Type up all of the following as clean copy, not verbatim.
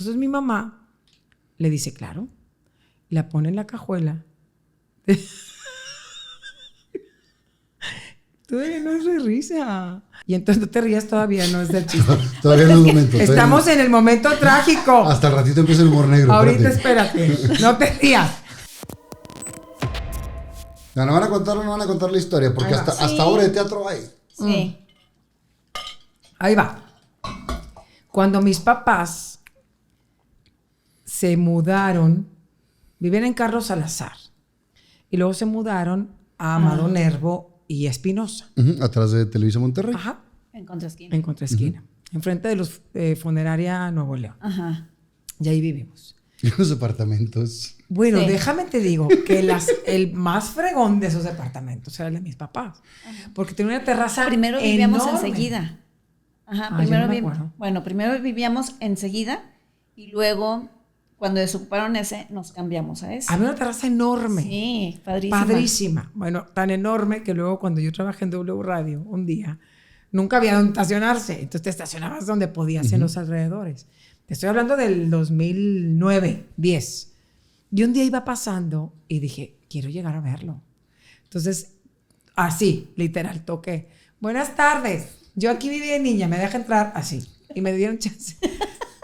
Entonces mi mamá le dice, claro, la pone en la cajuela. Todavía no es de risa. Y entonces no te rías todavía, no es del chiste. Todavía no es el momento. Estamos en el momento trágico. Hasta el ratito empieza el humor negro. Ahorita espérate, no te rías. No van a contar la historia, porque hasta obra de teatro hay. Sí. Ahí va. Cuando mis papás se mudaron, vivían en Carlos Salazar, y luego se mudaron a Amado Nervo y Espinosa. Atrás de Televisa Monterrey. Ajá. En contraesquina. En contraesquina. Enfrente de los Funeraria Nuevo León. Ajá. Y ahí vivimos. Y los departamentos. Bueno, Sí. déjame te digo que el más fregón de esos departamentos era el de mis papás. Porque tenía una terraza Primero vivíamos enorme. enseguida. Ajá, Ah, yo primero no me acuerdo. primero vivíamos enseguida y luego cuando desocuparon ese nos cambiamos a ese. Había una terraza enorme. Sí, padrísima. Padrísima. Bueno, tan enorme que luego cuando yo trabajé en W Radio un día, nunca había donde estacionarse. Entonces te estacionabas donde podías en los alrededores. Te estoy hablando del 2009, 10. Y un día iba pasando y dije, quiero llegar a verlo. Entonces, así, literal, toqué. Buenas tardes. Yo aquí vivía de niña, me deja entrar así. Y me dieron chance.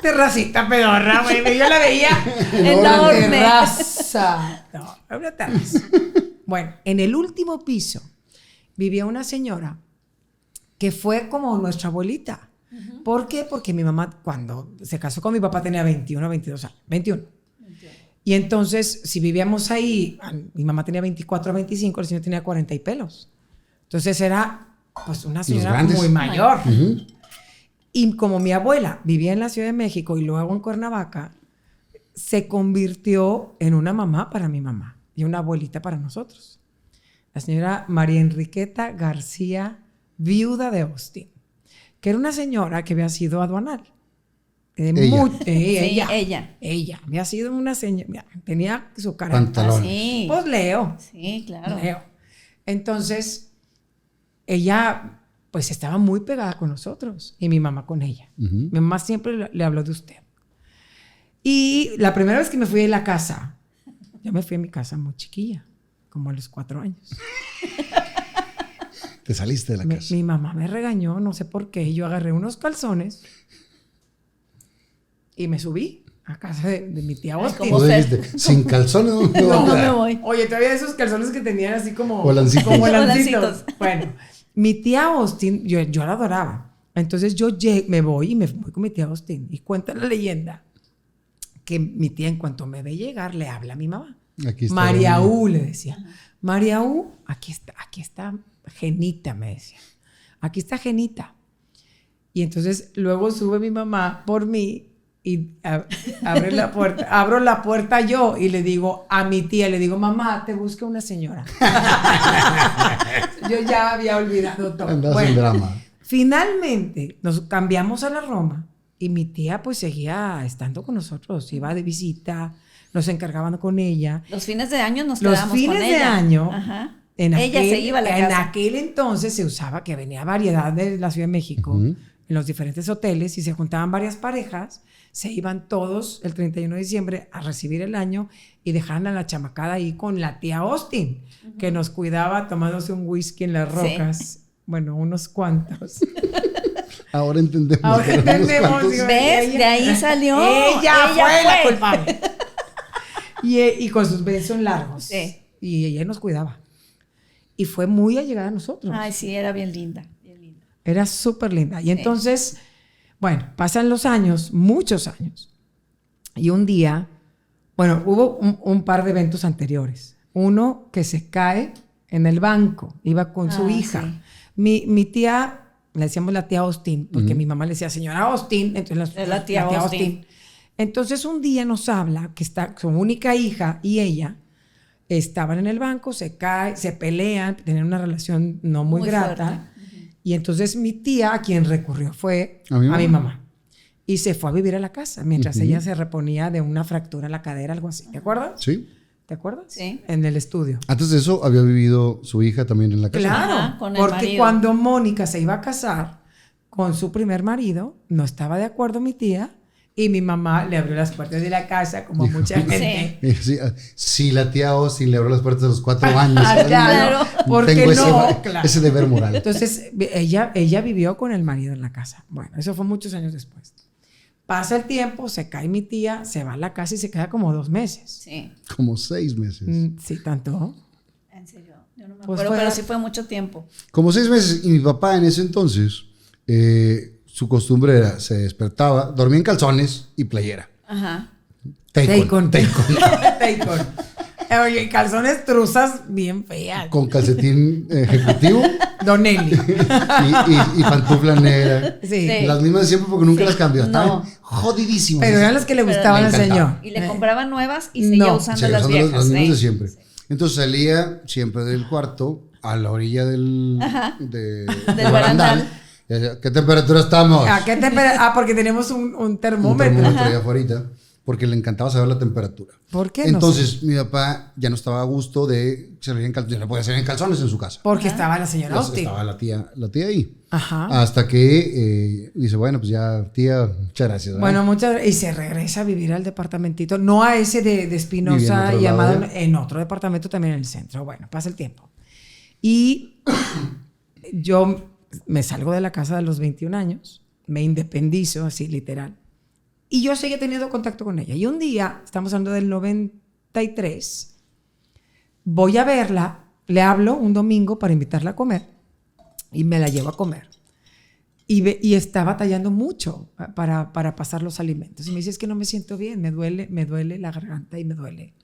Terracita pedorra, güey. Yo la veía. Enorme. Terraza. No, era una terraza. Bueno, en el último piso vivía una señora que fue como nuestra abuelita. ¿Por qué? Porque mi mamá, cuando se casó con mi papá, tenía 21, 22 años. 21. Y entonces, si vivíamos ahí, mi mamá tenía 24, 25, el señor tenía 40 y pelos. Entonces era, pues, una señora muy mayor. Y como mi abuela vivía en la Ciudad de México y luego en Cuernavaca, se convirtió en una mamá para mi mamá y una abuelita para nosotros. La señora María Enriqueta García, viuda de Austin, que era una señora que había sido aduanal. Ella había sido una señora, tenía su cara. Pantalones. Sí. Pues Leo. Sí, claro. Leo. Entonces, ella pues estaba muy pegada con nosotros y mi mamá con ella. Mi mamá siempre le habló de usted. Y la primera vez que me fui de la casa, yo me fui a mi casa muy chiquilla, como a los 4 años. Te saliste de la casa. Mi mamá me regañó, no sé por qué. Yo agarré unos calzones y me subí a casa de mi tía Austin. ¿Cómo dijiste? Sin calzones No me voy. Oye, todavía esos calzones que tenían así como... Volancitos. Como Volancitos. volancitos. Bueno, mi tía Austin, yo la adoraba. Entonces yo me voy con mi tía Austin. Y cuenta la leyenda que mi tía, en cuanto me ve llegar, le habla a mi mamá. Aquí está María U, le decía. María U, aquí está Genita, me decía. Aquí está Genita. Y entonces luego sube mi mamá por mí y abre la puerta. Abro la puerta yo y le digo a mi tía, le digo, mamá, te busca una señora. Yo ya había olvidado todo. Andas en drama. Finalmente nos cambiamos a la Roma y mi tía pues seguía estando con nosotros, iba de visita, nos encargaban con ella. Los fines de año nos Los quedábamos con ella. fines de año, Ajá. en Ella se iba a la casa. En aquel entonces se usaba que venía variedad de la Ciudad de México, en los diferentes hoteles, y se juntaban varias parejas, se iban todos el 31 de diciembre a recibir el año y dejaban a la chamacada ahí con la tía Austin, que nos cuidaba tomándose un whisky en las rocas. Sí. Bueno, unos cuantos. Ahora entendemos. Ahora entendemos. Digo, ¿ves? De ahí salió. Ella fue la culpable. Y con sus besos largos. Sí. Y ella nos cuidaba. Y fue muy allegada a nosotros. Ay, sí, era bien linda. Bien linda. Era súper linda. Y entonces, bueno, pasan los años, muchos años. Y un día, bueno, hubo un par de eventos anteriores. Uno que se cae en el banco, iba con su hija. Sí. Mi tía, le decíamos la tía Austin, porque mi mamá le decía señora Austin, entonces la tía Austin. Entonces un día nos habla que está su única hija y ella estaban en el banco, se cae, se pelean, tenían una relación no muy grata. Y entonces mi tía, a quien recurrió fue a mi mamá. Y se fue a vivir a la casa mientras ella se reponía de una fractura en la cadera, algo así. ¿Te acuerdas? Sí. ¿Te acuerdas? Sí. En el estudio. Antes de eso había vivido su hija también en la casa. Claro, con el porque marido. cuando Mónica se iba a casar con su primer marido, no estaba de acuerdo mi tía Y mi mamá le abrió las puertas de la casa, como a mucha gente. Sí, la tía Osi le abrió las puertas a los 4 años. Claro, porque tengo no, claro. ese deber moral. Entonces, ella vivió con el marido en la casa. Bueno, eso fue muchos años después. Pasa el tiempo, se cae mi tía, se va a la casa y se queda como 2 meses. Sí. Como 6 meses. Sí, ¿tanto? En serio, yo no me Pues acuerdo, pero sí fue mucho tiempo. Como 6 meses. Y mi papá en ese entonces, su costumbre era, se despertaba, dormía en calzones y playera. Ajá. Tacon. Oye, calzones truzas bien feas. Con calcetín ejecutivo. Don Eli. y pantufla negra. Sí. Las mismas de siempre porque nunca las cambió. Estaban No. jodidísimas. Pero eran las que le gustaban al señor. Y le compraban nuevas y seguía usando Sí, las usando viejas. las mismas ¿eh? de siempre. Sí. Entonces salía siempre del cuarto a la orilla del barandal. Y decía, ¿qué temperatura estamos? ¿A qué temperatura? Porque tenemos un termómetro. Un termómetro allá afuera, porque le encantaba saber la temperatura. ¿Por qué? Entonces, mi papá ya no estaba a gusto de salir en calzones. Ya no podía salir en calzones en su casa. Porque estaba la señora Austin. Estaba la tía ahí. Ajá. Hasta que dice, bueno, pues ya, tía, muchas gracias. ¿verdad? Bueno, y se regresa a vivir al departamentito, no a ese de Espinosa y Amado, en otro departamento también en el centro. Bueno, pasa el tiempo. Y yo me salgo de la casa de los 21 años, me independizo, así literal. Y yo seguía teniendo contacto con ella. Y un día, estamos hablando del 93, voy a verla, le hablo un domingo para invitarla a comer y me la llevo a comer. Y está batallando mucho para pasar los alimentos. Y me dice, es que no me siento bien, me duele la garganta y me duele.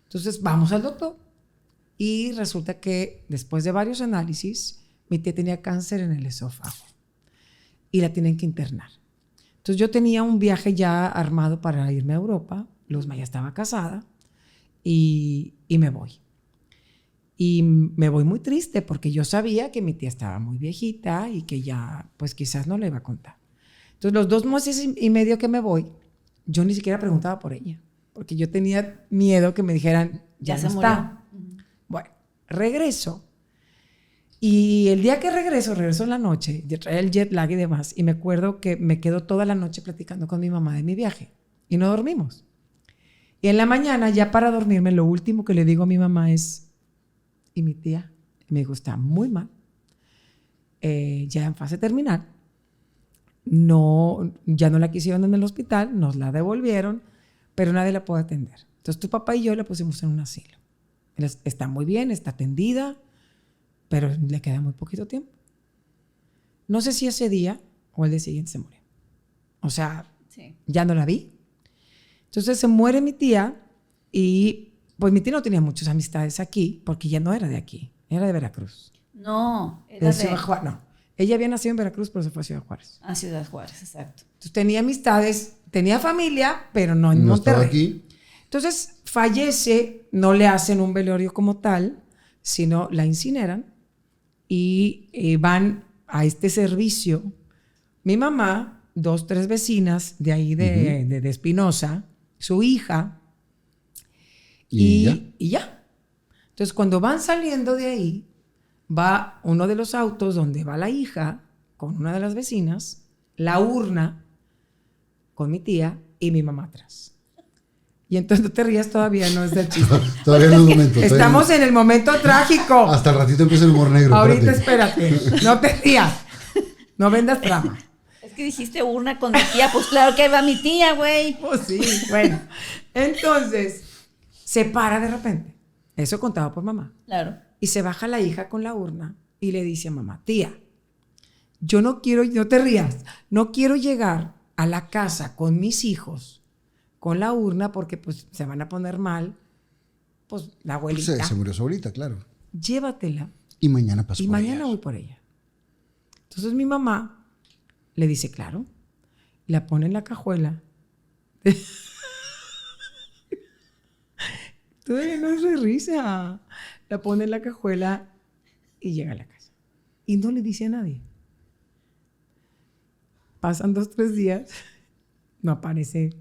Entonces, vamos al doctor. Y resulta que después de varios análisis, mi tía tenía cáncer en el esófago y la tienen que internar. Entonces yo tenía un viaje ya armado para irme a Europa, Luzma ya estaba casada y me voy. Y me voy muy triste porque yo sabía que mi tía estaba muy viejita y que ya pues quizás no le iba a contar. Entonces los 2 meses y medio que me voy, yo ni siquiera preguntaba por ella, porque yo tenía miedo que me dijeran, ya no está. Bueno, regreso. Y el día que regreso en la noche, yo traía el jet lag y demás, y me acuerdo que me quedo toda la noche platicando con mi mamá de mi viaje, y no dormimos. Y en la mañana, ya para dormirme, lo último que le digo a mi mamá es, ¿y mi tía? Y me dijo, está muy mal, ya en fase terminal, ya no la quisieron en el hospital, nos la devolvieron, pero nadie la puede atender. Entonces tu papá y yo la pusimos en un asilo. Está muy bien, está atendida, pero le queda muy poquito tiempo. No sé si ese día o el día siguiente se murió. O sea, ya no la vi. Entonces se muere mi tía y pues mi tía no tenía muchas amistades aquí porque ya no era de aquí, era de Veracruz. No, era de Ciudad Juárez. No, ella había nacido en Veracruz, pero se fue a Ciudad Juárez. A Ciudad Juárez, exacto. Entonces tenía amistades, tenía familia, pero no en Monterrey. Estaba aquí. Entonces fallece, no le hacen un velorio como tal, sino la incineran y van a este servicio. Mi mamá, 2, 3 vecinas de ahí de Espinosa, su hija, y ya. Entonces, cuando van saliendo de ahí, va uno de los autos donde va la hija con una de las vecinas, la urna con mi tía y mi mamá atrás. Y entonces no te rías, todavía no es del chiste. Todavía no es el momento. Estamos en el momento trágico. Hasta el ratito empieza el humor negro. Ahorita espérate, no te rías. No vendas trama. Es que dijiste una con mi tía, pues claro que ahí va mi tía, güey. Pues sí, bueno. Entonces, se para de repente. Eso contado por mamá. Claro. Y se baja la hija con la urna y le dice a mamá, tía, yo no quiero, no te rías, no quiero llegar a la casa con mis hijos con la urna porque pues se van a poner mal, pues la abuelita. Se murió su abuelita, claro. Llévatela. Y mañana pasó. Y mañana voy por ella. Entonces mi mamá le dice, claro, la pone en la cajuela. Todavía no es de risa. La pone en la cajuela y llega a la casa. Y no le dice a nadie. Pasan 2, 3 días, no aparece.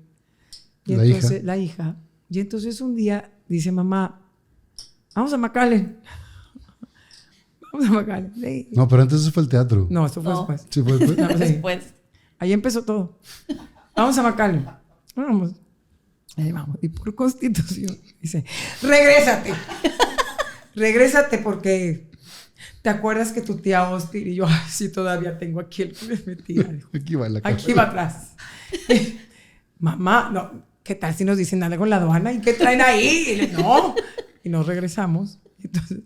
Y entonces, la hija. Y entonces un día dice mamá, vamos a McAllen. Vamos a McAllen. Sí. No, pero antes eso fue el teatro. No, eso fue después. Sí, fue después. No, sí. Después. Ahí empezó todo. Vamos a McAllen. Vamos. Ahí vamos. Y por constitución dice, regrésate. Regrésate porque te acuerdas que tu tía Austin y yo, ay, sí, todavía tengo aquí el que me metía. Aquí va la caja. Aquí va atrás. Mamá, no, ¿qué tal si nos dicen nada con la aduana? ¿Y qué traen ahí? Y no. Y nos regresamos. Entonces,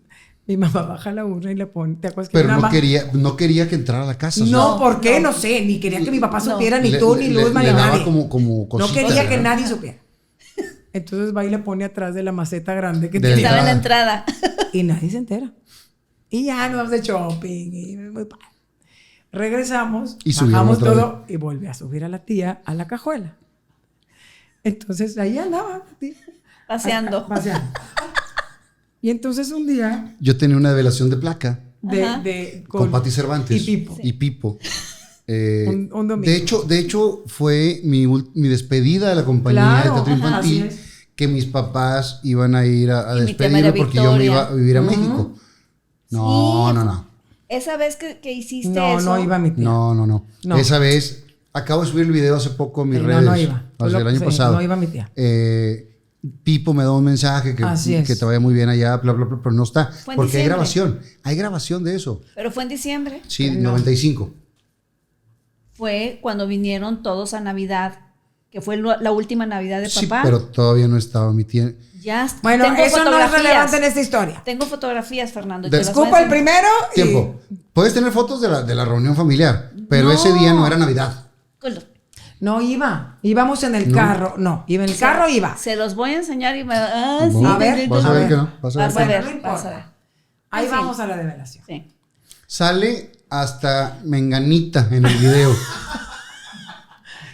mi mamá baja la urna y le pone, ¿te acuerdas que Pero no quería que entrara a la casa. No, o sea, ¿por qué? No sé, ni quería que mi papá supiera, ni le- tú, ni le- Luzma, le ni daba nadie. como No cosita, quería que ¿verdad? nadie supiera. Entonces va y le pone atrás de la maceta grande que De tenía. Estaba en la entrada. Y nadie se entera. Y ya nos vamos de shopping. Y muy padre. Regresamos, Y subieron bajamos otra todo y volví a subir a la tía a la cajuela. Entonces ahí andaba la tía. Paseando. Paseando. Y entonces un día Yo tenía una develación de placa Ajá. con Pati Cervantes. y Pipo. Y Pipo. Un domingo. De hecho, fue mi despedida de la compañía Claro, de teatro ajá, infantil, así es. que mis papás iban a ir a Y mi tía despedirme María porque yo me iba a Victoria. vivir a México. No, Sí. no. Esa vez que hiciste No, eso. no iba mi tía. No. No. Esa vez, acabo de subir el video hace poco a mis Sí, redes. no iba. O sea, el año Sí, pasado. no iba mi tía. Pipo me da un mensaje Así es. que te vaya muy bien allá, bla, bla, bla, pero no está. Fue en Porque hay diciembre. grabación. Hay grabación de eso. Pero fue en diciembre. Sí, No. 95. Fue cuando vinieron todos a Navidad, que fue la última Navidad de Sí, papá. pero todavía no estaba mi tía. Ya Bueno, tengo eso no es fotografías. relevante en esta historia. Tengo fotografías, Fernando. y te las voy a Escupa el enseñar. primero y... Tiempo. Puedes tener fotos de la reunión familiar, pero ese día no era Navidad. No iba. Íbamos en el No. carro. No, iba en el carro, iba. Se los voy a enseñar y me... sí, A ver, bendito. Vas a a ver ver. que no. Vas a ver Vas que a no. ver, No vas a importa. ver. Ahí En fin. vamos a la develación. Sí. Sale hasta Menganita en el video.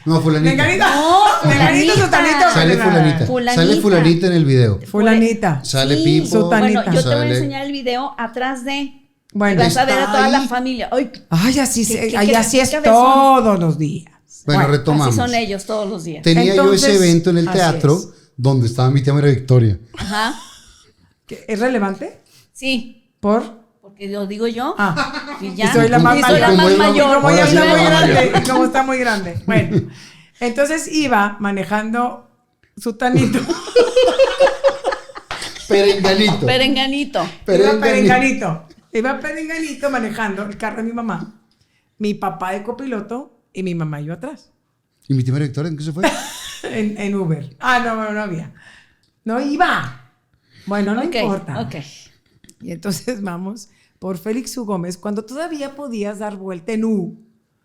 No, fulanita. Menganita. No, Menganito, fulanita. sutanito. Sale fulanita. Fulanita. Sale fulanita en el video. Fulanita. Sale Sí. Pipo. Sutanita. Bueno, yo te voy a sale- enseñar el video atrás de... Bueno, Vas a ver a está toda la ahí. familia. Ay, ay, así, ¿Qué así es cabezón? todos los días. Bueno, retomamos. así son ellos todos los días. Tenía yo Entonces, ese evento en el así teatro es. donde estaba mi tía María Victoria. Ajá. ¿Es relevante? Sí, Por... porque lo digo yo. Ah. Y ya. Y soy la más Y soy la mayor. más Y como mayor. Como ya Ahora sí está la muy más grande. mayor. Y como está muy grande. Bueno, entonces iba manejando su tanito. Perenganito. Perenganito. Iba perenganito. Iba perenganito manejando el carro de mi mamá. Mi papá de copiloto y mi mamá y yo atrás. ¿Y mi tía María Victoria en qué se fue? En Uber. Ah, no había. No iba. Bueno, no Ok, importa. ok. Y entonces vamos por Félix U. Gómez cuando todavía podías dar vuelta en U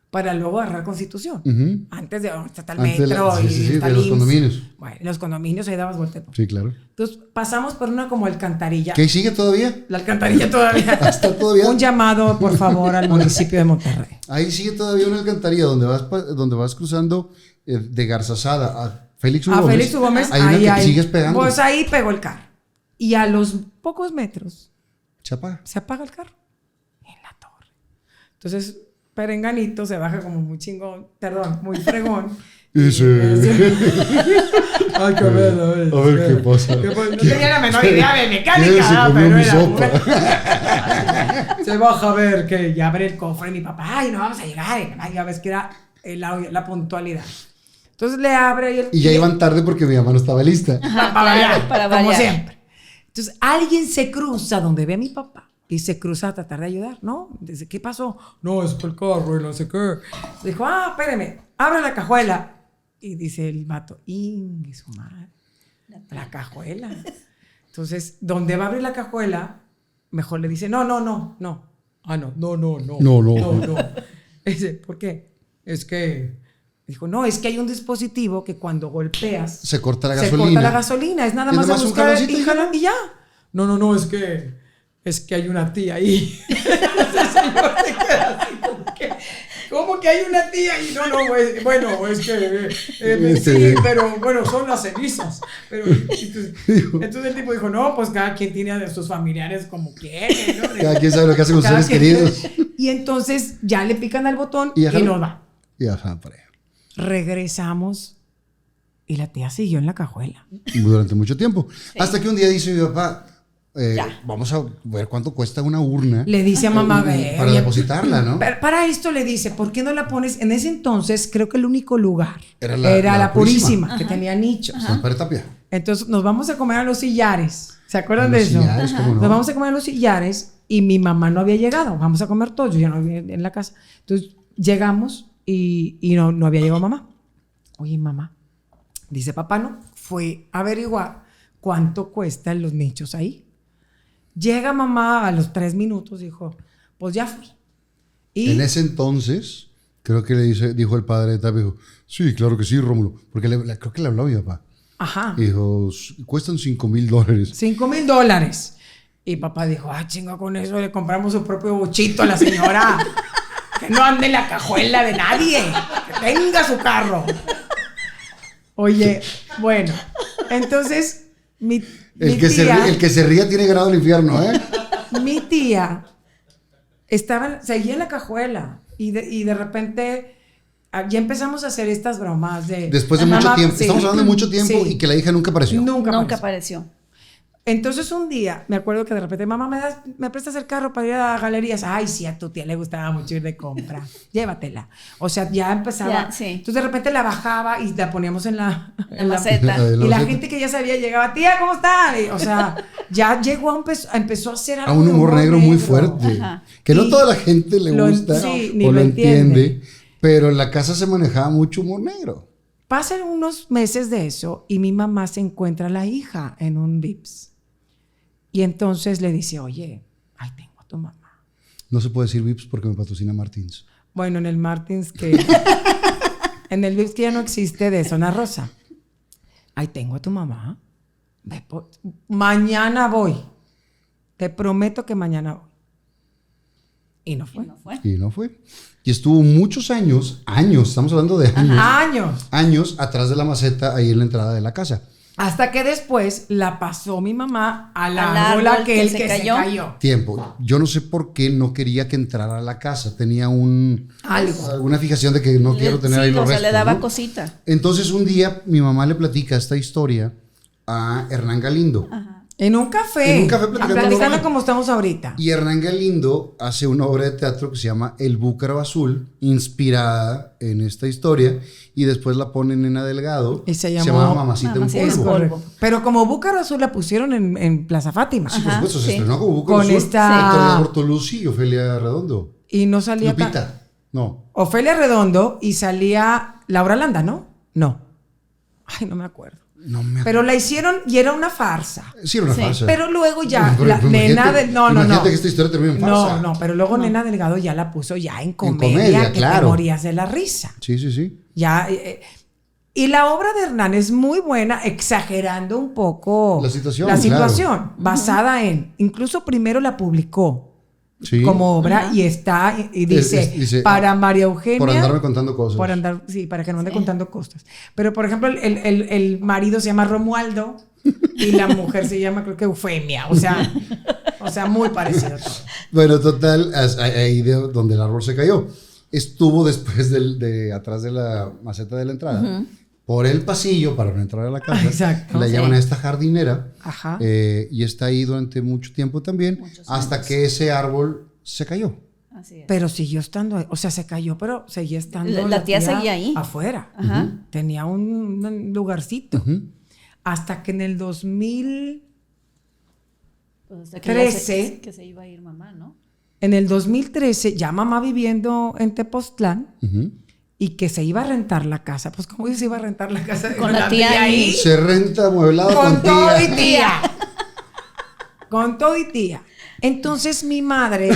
para luego agarrar Constitución. Ujú. Antes de está el Antes de metro sí, y sí, está de los el IMSS. condominios. Bueno, en los condominios ahí dabas vuelta. Sí, claro. Entonces pasamos por una como alcantarilla. ¿Qué sigue todavía? La alcantarilla todavía. Está todavía. Un llamado, por favor, al municipio de Monterrey. Ahí sigue todavía una alcantarilla donde vas cruzando de Garzazada a Félix U. A Gómez. Félix U. Gómez, Hay una ahí que te hay. sigues pegando. Pues ahí pegó el carro. Y a los pocos metros Chapa. se apaga el carro. En la torre. Entonces, Perenganito se baja como muy chingón, perdón, muy fregón. Y dice, Ay, qué ver, a ver qué pasa. No tenía la menor idea de ¿Quién mecánica, se ¿no? comió Pero mi era sopa? se baja a ver que ya abre el cofre y mi papá, ay, no vamos a llegar. Y ya ves que era la puntualidad. Entonces le abre y el... Y ya iban tarde porque mi mamá no estaba lista. Ajá, para variar, para como variar. siempre. Entonces alguien se cruza donde ve a mi papá y se cruza a tratar de ayudar, ¿no? Dice, ¿qué pasó? No, es por el carro y no sé qué. Dijo, espéreme, abre la cajuela. Y dice el vato, ¡ingue su madre! La cajuela. Entonces, donde va a abrir la cajuela, mejor le dice, no. Ah, no. No. Dice, ¿por qué? Es que... Dijo, no, es que hay un dispositivo que cuando golpeas... Se corta la Se gasolina. corta la gasolina. Es nada Es más de nomás un buscar jaloncito y y jalan y ya. No, es que hay una tía ahí. Ese señor se queda así como que... ¿Cómo que hay una tía ahí? No, bueno, es que... sí, pero bueno, son las cenizas. Pero, entonces el tipo dijo, no, pues cada quien tiene a sus familiares como quiere, ¿no? Cada quien sabe lo que hace con sus Cada seres quien- queridos. Y entonces ya le pican al botón Y y, ya no va. Y ajá, para allá. Regresamos y la tía siguió en la cajuela. Durante mucho tiempo. Hasta que un día dice mi papá, vamos a ver cuánto cuesta una urna. Le dice a mamá, para depositarla, ¿no? Para esto le dice, ¿por qué no la pones? En ese entonces creo que el único lugar Era la Purísima, que tenía nichos. San Pedro Tapia. Entonces nos vamos a comer a los sillares. ¿Se acuerdan de eso? Sillares, ¿cómo no? Nos vamos a comer a los sillares y mi mamá no había llegado. Vamos a comer todos, yo ya no había en la casa. Entonces llegamos y no había llegado mamá. Oye, mamá, dice papá, no, fue a averiguar cuánto cuestan los nichos ahí. Llega mamá a los 3 minutos, dijo, pues ya fui. Y en ese entonces, creo que dijo el padre de Tapia, dijo, sí, claro que sí, Rómulo, porque creo que le habló a mi papá. ajá, Y dijo, cuestan $5,000. $5,000. Y papá dijo, chinga, con eso le compramos su propio bochito a la señora. Que no ande en la cajuela de nadie. Que tenga su carro. Oye, bueno, entonces El que se ría tiene grado al infierno, ¿eh? mi tía seguía en la cajuela y de repente ya empezamos a hacer estas bromas de... Después de mucho tiempo. Sí, Estamos hablando de mucho tiempo sí. y que la hija nunca apareció. Nunca apareció. Entonces un día me acuerdo que de repente, mamá, ¿me prestas el carro para ir a galerías? Ay, sí, a tu tía le gustaba mucho ir de compra. Llévatela. O sea, ya empezaba. Ya, sí. Entonces de repente la bajaba y la poníamos en la maceta. Y la gente que ya sabía llegaba, tía, ¿cómo está? Y, o sea, ya llegó, empezó a hacer algo A un de humor negro muy fuerte. Ajá. Que no Y toda la gente le gusta ni o lo entiende. entiende. Pero en la casa se manejaba mucho humor negro. Pasan unos meses de eso y mi mamá se encuentra a la hija en un Vips. Y entonces le dice, oye, ahí tengo a tu mamá. No se puede decir Vips porque me patrocina Martins. Bueno, en el Martins en el Vips que ya no existe de Zona Rosa. Ahí tengo a tu mamá. Mañana voy. Te prometo que mañana voy. Y no fue. Y no fue. Y estuvo muchos años, estamos hablando de años. Años atrás de la maceta ahí en la entrada de la casa. Hasta que después la pasó mi mamá al árbol aquel que se cayó. Tiempo. Yo no sé por qué no quería que entrara a la casa. Tenía alguna fijación de que no quiero tener ahí los restos. Le daba ¿no? cosita. Entonces un día mi mamá le platica esta historia a Hernán Galindo. Ajá. En un café. Platicando como estamos ahorita. Y Hernán Galindo hace una obra de teatro que se llama El Búcaro Azul, inspirada en esta historia, y después la ponen en Delgado. Y se llama Mamacita en Polvo. Pero como Búcaro Azul la pusieron en Plaza Fátima. Sí, por supuesto, se estrenó como Búcaro Con Azul. esta... Héctor Bortoluzzi y Ofelia Redondo. Y no salía... Lupita. No. Ofelia Redondo y salía Laura Landa, ¿no? No. Ay, no me acuerdo. Pero la hicieron y era una farsa. Sí, era una farsa. Pero luego ya la Nena del... No. Imagínate que esta historia termina en farsa. No, pero luego Nena Delgado ya la puso ya en comedia que claro. te morías de la risa. Sí. Ya... y la obra de Hernán es muy buena, exagerando un poco la situación, claro. Basada en... Incluso primero la publicó. Sí. Como obra y está y dice para María Eugenia por andarme contando cosas para que no ande contando cosas, pero por ejemplo el marido se llama Romualdo y la mujer se llama creo que Eufemia, o sea muy parecido todo. Bueno, total, ahí de donde el árbol se cayó estuvo después de atrás de la maceta de la entrada, por el pasillo para no entrar a la casa. Exacto. La llevan a esta jardinera. Ajá. Y está ahí durante mucho tiempo también, hasta que ese árbol se cayó. Así es. Pero siguió estando ahí, o sea, se cayó, pero seguía estando la tía seguía ahí. Afuera. Ajá. Tenía un lugarcito. Hasta que en el 2013 pues hasta que se iba a ir mamá, ¿no? En el 2013, ya mamá viviendo en Tepoztlán, y que se iba a rentar la casa. Pues, ¿cómo se iba a rentar la casa? Con la tía ahí. Se renta amueblado con todo y tía. Con todo y tía. Entonces, mi madre,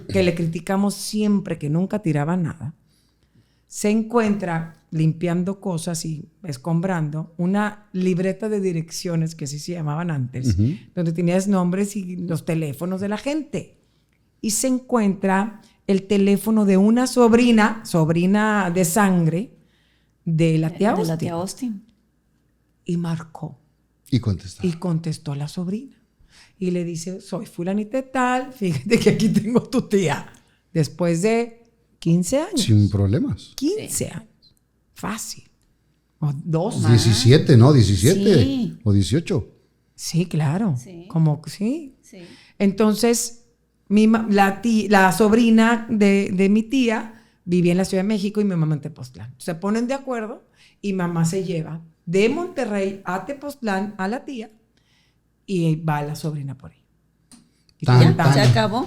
que le criticamos siempre que nunca tiraba nada, se encuentra limpiando cosas y escombrando una libreta de direcciones que así se llamaban antes, donde tenías nombres y los teléfonos de la gente. Y se encuentra el teléfono de una sobrina de sangre de la tía Austin. De la tía Austin. Y marcó. Y contestó. Y contestó la sobrina. Y le dice, soy fulanita de tal, fíjate que aquí tengo a tu tía. Después de 15 años. Sin problemas. 15 años. Fácil. O 12. 17, ¿no? 17 sí. o 18. Sí, claro. Sí. Como, sí. Sí. Entonces, la sobrina de mi tía vivía en la Ciudad de México y mi mamá en Tepoztlán. Se ponen de acuerdo y mamá se lleva de Monterrey a Tepoztlán a la tía y va la sobrina por ahí. Y Tan, Ya, tan. se acabó.